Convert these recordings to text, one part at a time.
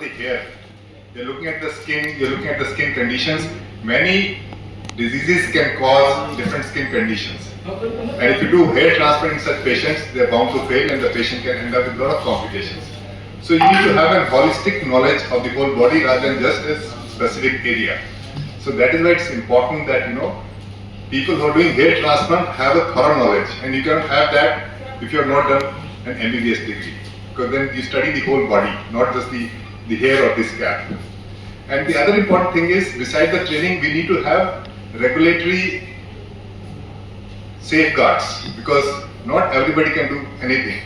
The hair, you're looking at the skin, you're looking at the skin conditions. Many diseases can cause different skin conditions. And if you do hair transplant in such patients, they're bound to fail and the patient can end up with a lot of complications. So you need to have a holistic knowledge of the whole body rather than just a specific area. So that is why it's important that people who are doing hair transplant have a thorough knowledge, and you cannot have that if you have not done an MBBS degree, because then you study the whole body, not just the hair or the scalp. And the other important thing is, besides the training, we need to have regulatory safeguards, because not everybody can do anything.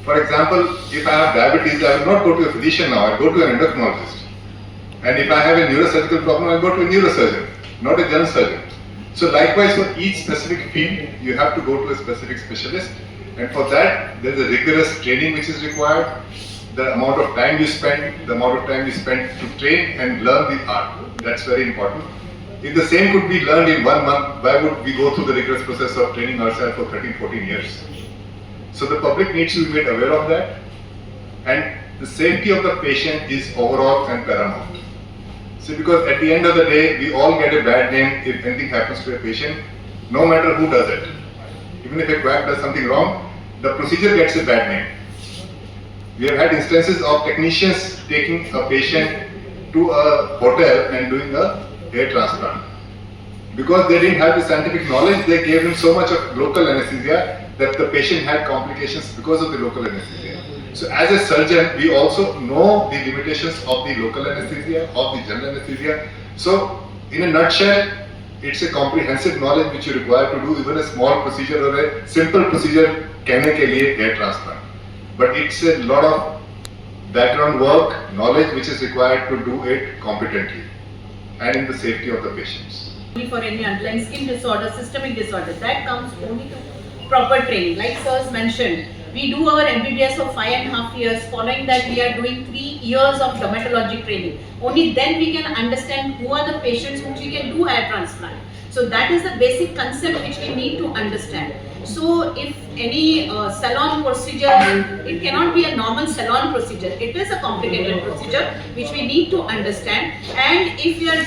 For example, if I have diabetes, I will not go to a physician now, I will go to an endocrinologist. And if I have a neurosurgical problem, I will go to a neurosurgeon, not a general surgeon. So likewise, for each specific field, you have to go to a specific specialist. And for that, there is a rigorous training which is required. The amount of time you spend, the amount of time you spend to train and learn the art, that's very important. If the same could be learned in 1 month, why would we go through the rigorous process of training ourselves for 13, 14 years? So the public needs to be made aware of that. And the safety of the patient is overall and paramount. So because at the end of the day, we all get a bad name if anything happens to a patient, no matter who does it. Even if a quack does something wrong, the procedure gets a bad name. We have had instances of technicians taking a patient to a hotel and doing a hair transplant. Because they didn't have the scientific knowledge, they gave him so much of local anesthesia that the patient had complications because of the local anesthesia. So as a surgeon, we also know the limitations of the local anesthesia, of the general anesthesia. So in a nutshell, it's a comprehensive knowledge which you require to do even a small procedure or a simple procedure, कहने के लिए hair transplant. But it's a lot of background work, knowledge which is required to do it competently and in the safety of the patients. For any underlying skin disorder, systemic disorder, that comes only to proper training. Like sirs mentioned, we do our MBBS of 5.5 years. Following that, we are doing 3 years of dermatology training. Only then we can understand who are the patients which we can do hair transplant. So that is the basic concept which we need to understand. So if any salon procedure, it cannot be a normal salon procedure. It is a complicated procedure which we need to understand. And if we are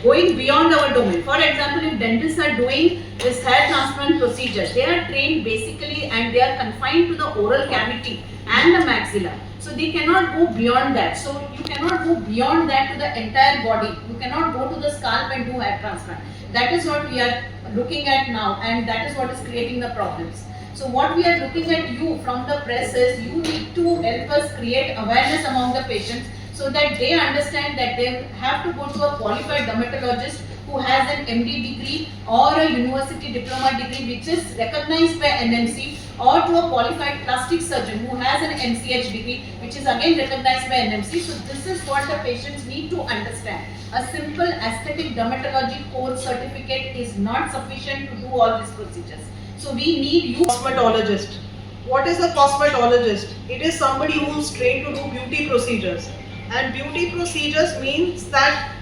going beyond our domain, for example, if dentists are doing this hair transplant procedure, they are trained basically and they are confined to the oral cavity and the maxilla. So they cannot go beyond that. So you cannot go beyond that to the entire body. You cannot go to the scalp and do hair transplant. That is what we are looking at now, and that is what is creating the problems. So what we are looking at you from the press is, you need to help us create awareness among the patients so that they understand that they have to go to a qualified dermatologist who has an MD degree or a university diploma degree which is recognized by NMC, or to a qualified plastic surgeon who has an MCH degree which is again recognized by NMC. So this is what the patients need to understand. A simple aesthetic dermatology course certificate is not sufficient to do all these procedures. So we need you. Cosmetologist. What is a cosmetologist? It is somebody who is trained to do beauty procedures. And beauty procedures means that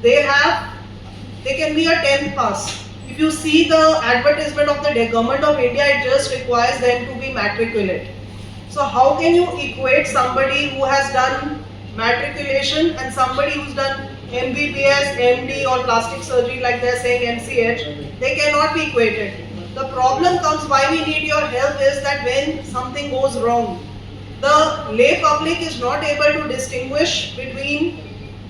they can be a 10th pass. If you see the advertisement of the Government of India, it just requires them to be matriculate. So how can you equate somebody who has done matriculation and somebody who's done MBBS, MD or plastic surgery, like they're saying MCH? They cannot be equated. The problem comes, why we need your help, is that when something goes wrong, the lay public is not able to distinguish between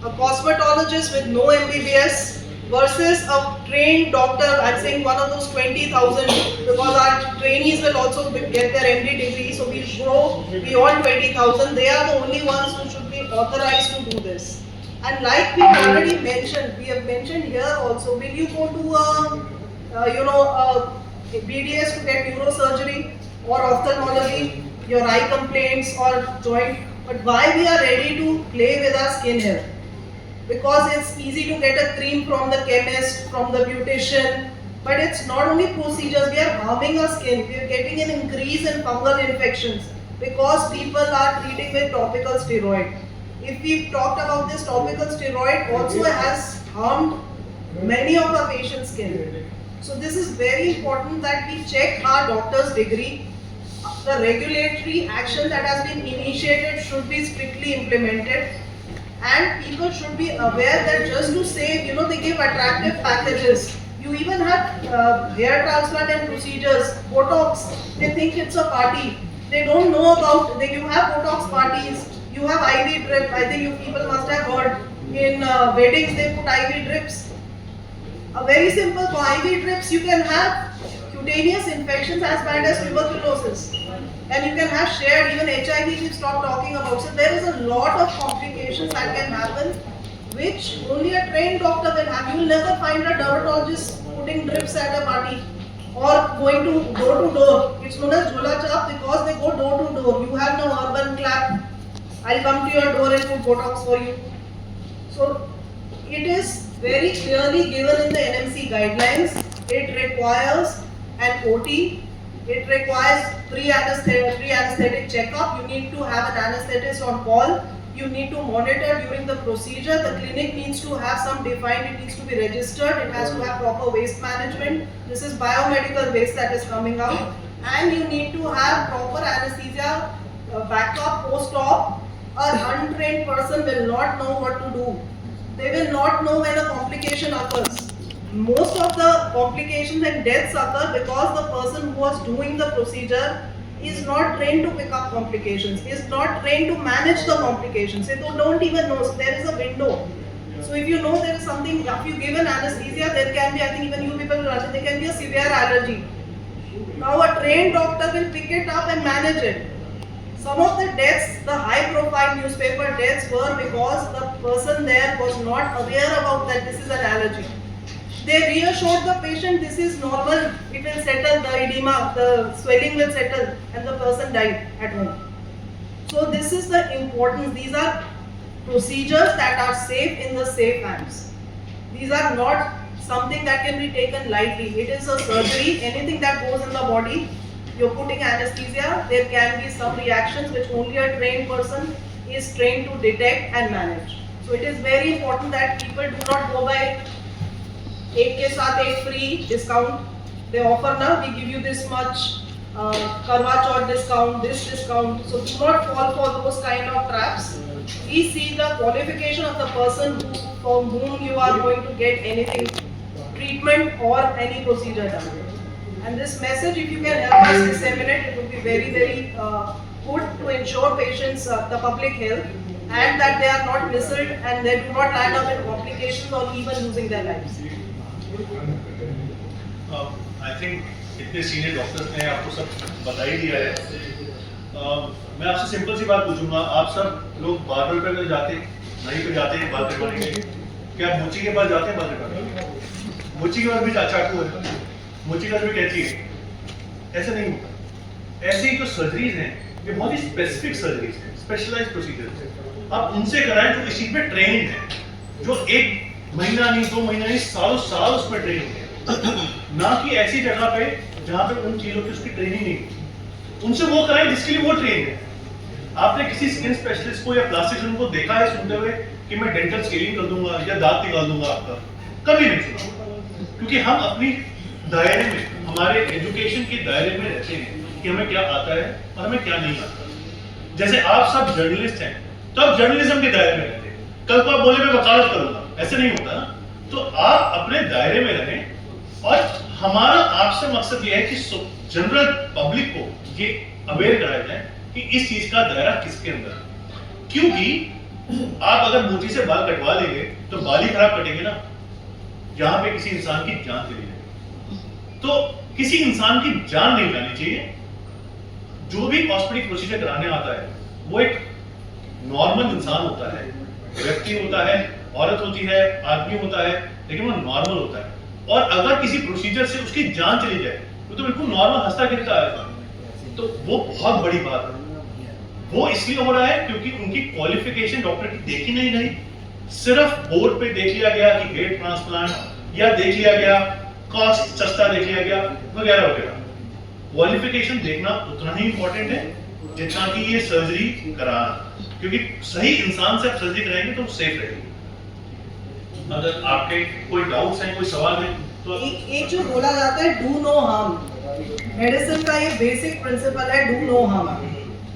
a cosmetologist with no MBBS versus a trained doctor. I'm saying one of those 20,000, because our trainees will also get their MD degree, so we'll grow beyond 20,000. They are the only ones who should be authorized to do this. And like we already mentioned, we have mentioned here also, will you go to a BDS to get neurosurgery or ophthalmology, your eye complaints or joint? But why we are ready to play with our skin health? Because it's easy to get a cream from the chemist, from the beautician, but it's not only procedures, we are harming our skin. We are getting an increase in fungal infections because people are treating with topical steroid. If we've talked about this, topical steroid also has harmed many of our patients' skin. So this is very important that we check our doctor's degree. the regulatory action that has been initiated should be strictly implemented, and people should be aware that just to save, they give attractive packages. You even have hair transplant and procedures, Botox, they think it's a party. They don't know about, you have Botox parties, you have IV drip, I think you people must have heard, in weddings they put IV drips. A very simple IV drips, you can have cutaneous infections as bad as tuberculosis. And you can have shared, even HIV we've stopped talking about. So there is a lot of complications that can happen, which only a trained doctor will have. You will never find a dermatologist putting drips at a party or going to door to door. It's known as Jhola Chap because they go door to door. You have no urban clap. I'll come to your door and put Botox for you. So it is very clearly given in the NMC guidelines. It requires an OT. It requires pre-anesthetic checkup. You need to have an anesthetist on call. You need to monitor during the procedure. The clinic needs to have some defined, it needs to be registered. It has to have proper waste management. This is biomedical waste that is coming out. And you need to have proper anesthesia backup post-op. A untrained person will not know what to do. They will not know when a complication occurs. Most of the complications and deaths occur because the person who was doing the procedure is not trained to pick up complications, is not trained to manage the complications. They don't even know. So there is a window. So if you know there is something, if you give an anesthesia, there can be, I think even you people will understand, there can be a severe allergy. Now a trained doctor will pick it up and manage it. Some of the deaths, the high profile newspaper deaths were because the person there was not aware about that this is an allergy. They reassured the patient this is normal, it will settle, the edema, the swelling will settle, and the person died at home. So this is the importance. These are procedures that are safe in the safe hands. These are not something that can be taken lightly. It is a surgery. Anything that goes in the body, you're putting anesthesia, there can be some reactions which only a trained person is trained to detect and manage. So it is very important that people do not go by एक के साथ एक free discount. They offer now, we give you this much Karwa Chauth discount, this discount. So do not fall for those kind of traps. We see the qualification of the person from whom you are going to get anything, treatment or any procedure done. And this message, if you can help us disseminate, it would be very, very good to ensure patients the public health and that they are not misled and they do not land up in complications or even losing their lives. I think इतने senior doctors ने आपको सब बता ही दिया है। मैं आपसे simple सी बात पूछूंगा, आप सब लोग बार्बर पे अगर जाते नहीं पे जाते हैं बाल कटवाने के, क्या आप मुची के पास जाते हैं बाल कटवाने? मुची के पास भी चाकू है, मुची का भी कैंची है, ऐसा नहीं होता। ऐसे ही जो सर्जरीज हैं ये बहुत ही स्पेसिफिक सर्जरीज हैं, स्पेशलाइज्ड प्रोसीजर्स हैं। आप उनसे कराएं जो इसी पे ट्रेन है, जो एक महीना नहीं, 2 महीना नहीं, सालों साल उसमें ट्रेनिंग है, ना कि ऐसी जगह पे जहाँ पे उन चीजों की उसकी ट्रेनिंग नहीं। उनसे वो कराएं जिसके लिए वो ट्रेन है। आपने किसी स्किन स्पेशलिस्ट को या प्लास्टिक सर्जन को देखा है सुनते हुए कि मैं डेंटल स्केलिंग कर दूंगा या दांत निकाल दूंगा आपका? कभी नहीं सुना, क्योंकि हम अपनी दायरे में, हमारे एजुकेशन के दायरे में रहते हैं कि हमें क्या आता है और हमें क्या नहीं आता। जैसे आप सब जर्नलिस्ट हैं तो आप जर्नलिज्म के दायरे में रहते हैं, कल को आप बोले मैं वकालत करूंगा, ऐसे नहीं होता ना। तो आप अपने दायरे में रहें और हमारा आपसे मकसद ये है कि जनरल पब्लिक को ये अवेयर कराया जाए कि इस चीज का दायरा किसके अंदर है। क्योंकि आप अगर मोची से बाल कटवा लेंगे तो बाल ही खराब कटेंगे ना, जहां पे किसी इंसान की जान चली जाए। तो किसी इंसान की जान नहीं जानी चाहिए। जो भी कॉस्मेटिक प्रोसीजर कराने आता है वो एक नॉर्मल इंसान होता है, व्यक्ति होता है, औरत होती है, आदमी होता है, लेकिन वो नॉर्मल होता है। और अगर किसी प्रोसीजर से उसकी जान चली जाए तो बिल्कुल नॉर्मल हंसता खेलता है, तो वो बहुत बड़ी बात है। वो इसलिए हो रहा है क्योंकि उनकी क्वालिफिकेशन डॉक्टर की देखी नहीं गई, सिर्फ बोर्ड पे देख लिया गया कि हेयर ट्रांसप्लांट, या देख लिया गया कॉस्ट सस्ता देख लिया गया वगैरह वगैरह। क्वालिफिकेशन देखना उतना ही इंपॉर्टेंट है जितना कि ये सर्जरी कराना, क्योंकि सही इंसान से आप सर्जरी कराएंगे तो सेफ रहेगी। अगर आपके कोई डाउट्स हैं, कोई सवाल है तो एक जो बोला जाता है डू नो हार्म, मेडिसिन का ये बेसिक प्रिंसिपल है, डू नो हार्म।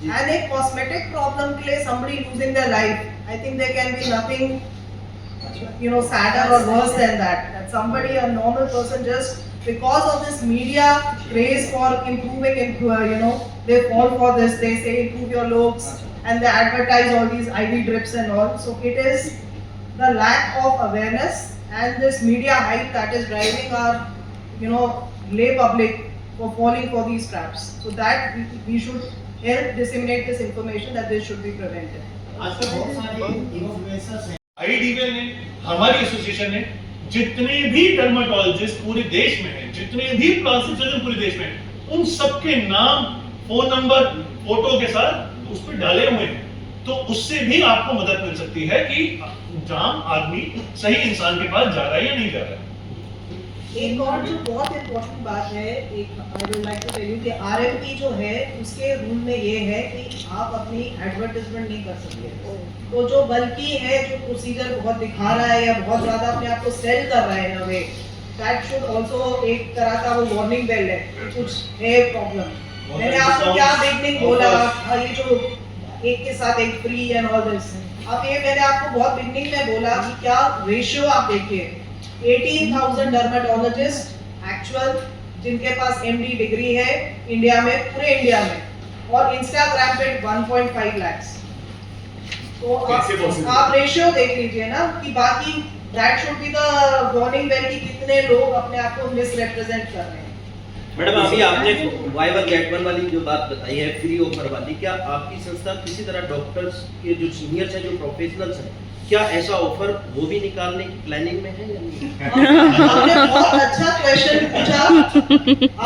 एंड एक कॉस्मेटिक प्रॉब्लम के लिए somebody losing their life, I think there can be nothing, sadder or worse than that. That somebody, a normal person, just because of this media craze for improving, they fall for this. They say improve your looks, and they advertise all these IV drips and all. So it is the lack of awareness and this media hype that is driving our, lay public for falling for these traps. So that we should help disseminate this information that this should be prevented. IDVL ने, हमारी association ने जितने भी dermatologist पूरे देश में हैं, जितने भी प्लास्टिक सर्जन पूरे देश में हैं, उन सबके नाम, फोन नंबर, फोटो के साथ उस पर डाले हुए हैं। तो उससे भी आपको मदद मिल सकती है कि जहां आदमी सही इंसान के पास जा रहा है या नहीं जा रहा है। एक और जो बहुत इम्पोर्टेंट बात है, I would like to tell you कि RMP जो है उसके रूल में ये है कि आप अपनी एडवर्टाइजमेंट नहीं कर सकते। तो जो बल्कि है, जो प्रोसीजर बहुत दिखा रहा है या बहुत ज्यादा अपने आप को सेल कर रहा है, वे दैट शुड आल्सो एक तरह का वो वार्निंग बेल है, कुछ है प्रॉब्लम। मैंने आपको क्या बिगनिंग बोला, ये जो एक के साथ एक फ्री एंड ऑल दिस, अब ये मैंने आपको बहुत बिगनिंग में बोला कि क्या रेशियो आप देखिए, 18,000 डर्मेटोलॉजिस्ट एक्चुअल जिनके पास MD डिग्री है इंडिया में, पूरे इंडिया में, और इंस्टाग्राम पे 1.5 लाख। तो आप रेशियो देख लीजिए ना कि बाकी that should be the warning bell कि कितने लोग अपने आप को मिसरिप्रेजेंट कर रहे हैं। मैडम, अभी आपने बाय वन गेट वन वाली जो बात बताई है, फ्री ऑफर वाली, क्या आपकी संस्था किसी तरह डॉक्टर्स के जो सीनियर्स हैं, जो प्रोफेशनल्स हैं, क्या ऐसा ऑफर वो भी निकालने की प्लानिंग में है या नहीं? आपने बहुत अच्छा क्वेश्चन पूछा,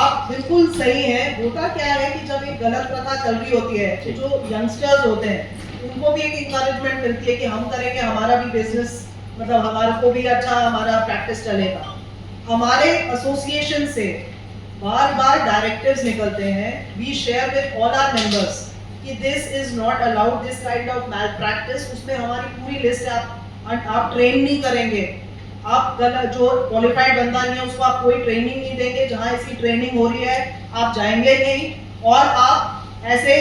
आप बिल्कुल सही हैं। होता क्या है कि जब एक गलत प्रथा चल रही होती है तो जो यंगस्टर्स होते हैं उनको भी एक इंकरेजमेंट मिलती है कि हम करेंगे, हमारा भी बिजनेस, मतलब हमारे को भी अच्छा हमारा प्रैक्टिस चलेगा। हमारे एसोसिएशन से बार बार डायरेक्टिव्स निकलते हैं, we share with all our members कि this is not allowed, this kind of malpractice. उसमें हमारी पूरी लिस्ट है, आप ट्रेन नहीं करेंगे, आप गलत, जो क्वालिफाइड बंदा नहीं है उसको आप कोई ट्रेनिंग नहीं देंगे, जहां इसकी ट्रेनिंग हो रही है आप जाएंगे नहीं, और आप ऐसे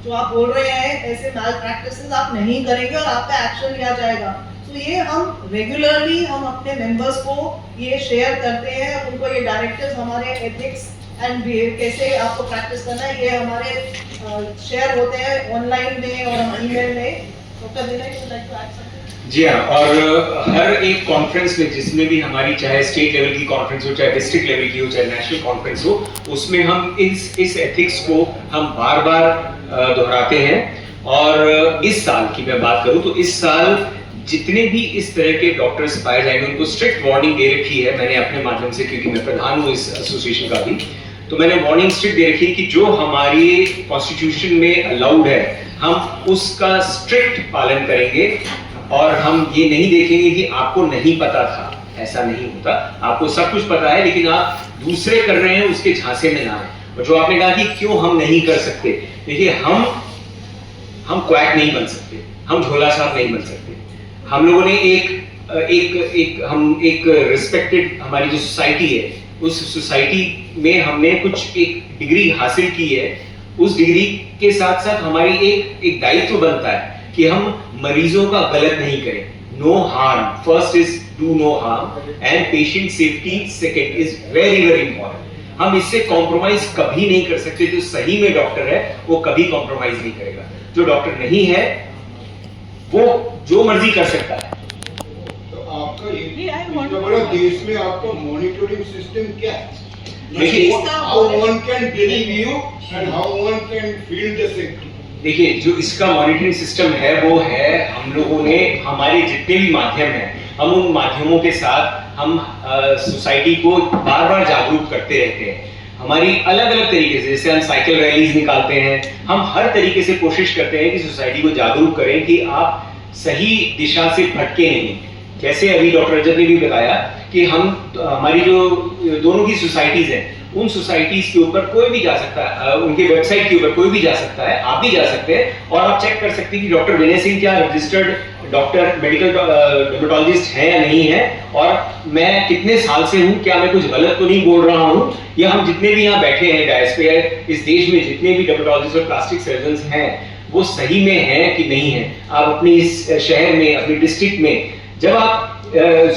जो आप बोल रहे हैं ऐसे मैल प्रैक्टिसेस आप नहीं करेंगे और आप पे एक्शन लिया जाएगा। तो ये हम रेगुलरली हम अपने मेंबर्स को ये शेयर करते हैं, उनको ये डायरेक्टिव्स हमारे एथिक्स एंड कैसे आपको प्रैक्टिस करना है, ये हमारे शेयर होते हैं ऑनलाइन में और ईमेल में। Doctor Vinay, you like to add something? जी हाँ, और हर एक कॉन्फ्रेंस में, जिसमें भी हमारी चाहे स्टेट लेवल की कॉन्फ्रेंस हो, चाहे डिस्ट्रिक्ट लेवल की हो, चाहे नेशनल कॉन्फ्रेंस हो, उसमें हम इस एथिक्स को हम बार बार दोहराते हैं। और इस साल की मैं बात करूं तो इस साल जितने भी इस तरह के डॉक्टर्स पाए जाएंगे उनको स्ट्रिक्ट वार्निंग दे रखी है मैंने अपने माध्यम से, क्योंकि मैं प्रधान हूँ इस एसोसिएशन का भी। तो मैंने वार्निंग स्ट्रिक्ट दे रखी है कि जो हमारी कॉन्स्टिट्यूशन में अलाउड है हम उसका स्ट्रिक्ट पालन करेंगे, और हम ये नहीं देखेंगे कि आपको नहीं पता था, ऐसा नहीं होता। आपको सब कुछ पता है, लेकिन आप दूसरे कर रहे हैं उसके झांसे में ना आए। और जो आपने कहा कि क्यों हम नहीं कर सकते, देखिए हम क्वैक नहीं बन सकते, हम झोला छाप नहीं बन सकते। हम लोगों ने एक रिस्पेक्टेड हमारी जो सोसाइटी है, उस सोसाइटी में हमने कुछ एक डिग्री हासिल की है। उस डिग्री के साथ साथ हमारी एक दायित्व बनता है कि हम मरीजों का गलत नहीं करें। No harm, first is do no harm, and patient safety second is very very important. हम इससे कॉम्प्रोमाइज कभी नहीं कर सकते। जो सही में डॉक्टर है वो कभी कॉम्प्रोमाइज नहीं करेगा, जो डॉक्टर नहीं है वो जो मर्जी कर सकता है। तो आपका इतना बड़ा देश में आपका मॉनिटरिंग सिस्टम क्या है? देखिए, how one can believe you and how one can feel the symptom. देखिए, जो इसका मॉनिटरिंग सिस्टम है वो है, हम लोगों ने हमारे जितने भी माध्यम हैं, हम उन माध्यमों के साथ हम सोसाइटी को बार बार जागरूक करते रहते हैं। हमारी अलग अलग तरीके से, जैसे हम साइकिल रैलीज निकालते हैं, हम हर तरीके से कोशिश करते हैं कि सोसाइटी को जागरूक करें कि आप सही दिशा से भटके नहीं। जैसे अभी डॉक्टर रजत ने भी बताया कि हम हमारी जो दोनों की सोसाइटीज हैं उन सोसाइटीज के ऊपर कोई भी जा सकता है, उनके वेबसाइट के ऊपर कोई भी जा सकता है, आप भी जा सकते हैं और आप चेक कर सकते हैं कि डॉक्टर विनय सिंह क्या रजिस्टर्ड डॉक्टर मेडिकल डर्मेटोलॉजिस्ट है या नहीं है, और मैं कितने साल से हूँ, क्या मैं कुछ गलत तो नहीं बोल रहा हूँ, या हम जितने भी यहाँ बैठे हैं डायस पे, इस देश में जितने भी डर्मेटोलॉजिस्ट और प्लास्टिक सर्जन हैं वो सही में हैं कि नहीं है। आप अपनी इस शहर में, अपनी डिस्ट्रिक्ट में जब आप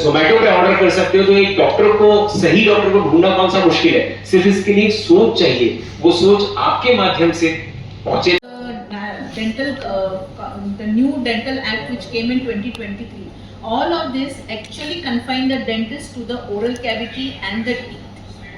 जोमेटो पे ऑर्डर कर सकते हो तो एक डॉक्टर को, सही डॉक्टर को ढूंढना कौन सा मुश्किल है, सिर्फ इसके लिए सोच चाहिए, वो सोच आपके माध्यम से पहुंचे। The new dental act which came in 2023, all of this actually confine the dentist to the oral cavity and the teeth,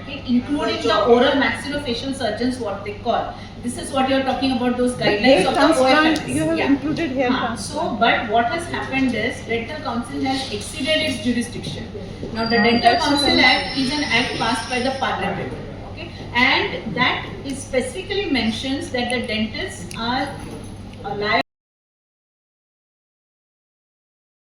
okay, including the oral maxillofacial surgeons, what they call. This is what you are talking about, those guidelines of the OFMS. you have included hair transplant. So, but what has happened is, Dental Council has exceeded its jurisdiction. Now, the Dental Council Act is an act passed by the Parliament, okay, and that is specifically mentions that the dentists are liable